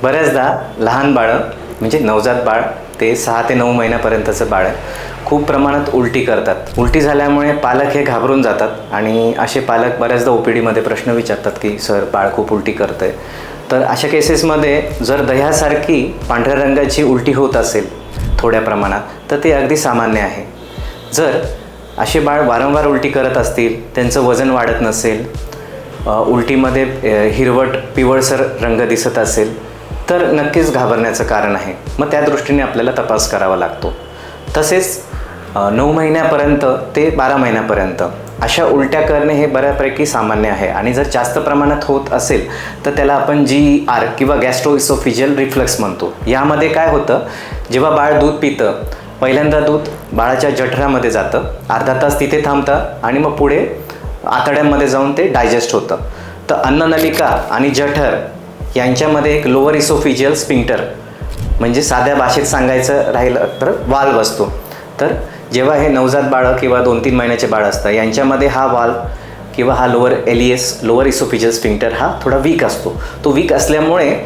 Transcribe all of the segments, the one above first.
बऱ्याचदा लहान बाळं म्हणजे नवजात बाळ ते 6 ते 9 महिन्यापर्यंतचं बाळ खूप प्रमाणात उलटी करतात. उलटी झाल्यामुळे पालक हे घाबरून जातात आणि असे पालक बऱ्याचदा OPDमध्ये प्रश्न विचारतात की सर बाळ खूप उलटी करतंय. तर अशा केसेसमध्ये जर दह्यासारखी पांढऱ्या रंगाची उलटी होत असेल थोड्या प्रमाणात तर ते अगदी सामान्य आहे. जर असे बाळ वारंवार उलटी करत असतील, त्यांचं वजन वाढत नसेल, उलटीमध्ये हिरवट पिवळसर रंग दिसत असेल तर नक्कीच घाबरण्याचं कारण आहे. मग त्या दृष्टीने आपल्याला तपास करावा लागतो. तसेच 9 महिन्यापर्यंत ते 12 महिन्यापर्यंत अशा उलट्या करणे हे बऱ्यापैकी सामान्य आहे आणि जर जास्त प्रमाणात होत असेल तर त्याला आपण GER किंवा गॅस्ट्रोइसोफिजियल रिफ्लक्स म्हणतो. यामध्ये काय होतं, जेव्हा बाळ दूध पितं पहिल्यांदा दूध बाळाच्या जठरामध्ये जातं, अर्धा तास तिथे थांबतं आणि मग पुढे आतड्यांमध्ये जाऊन ते डायजेस्ट होतं. तर अन्ननलिका आणि जठर यांच्यामध्ये एक लोअर इसोफिजियल स्फिंक्टर म्हणजे साध्या भाषेत सांगायचं राहिलं तर वाल्व असतो. तर जेव्हा हे नवजात बाळं किंवा 2-3 महिन्याचे बाळ असतं यांच्यामध्ये हा वाल्व किंवा हा लोअर इसोफिजियल स्फिंक्टर हा थोडा वीक असतो. तो वीक असल्यामुळे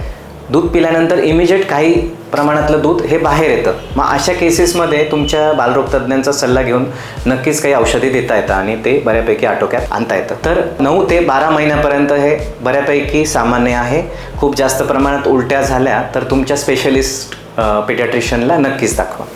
दूध पिल्यानंतर इमिजिएट काही प्रमाणातलं दूध हे बाहेर येतं. मग अशा केसेसमध्ये तुमच्या बालरोगतज्ञांचा सल्ला घेऊन नक्कीच काही औषधी देता येतं आणि ते बऱ्यापैकी आटोक्यात आणता येतं. तर 9 ते 12 महिन्यापर्यंत हे बऱ्यापैकी सामान्य आहे. खूप जास्त प्रमाणात उलट्या झाल्या तर तुमच्या स्पेशलिस्ट पेडियाट्रिशियनला नक्कीच दाखवा.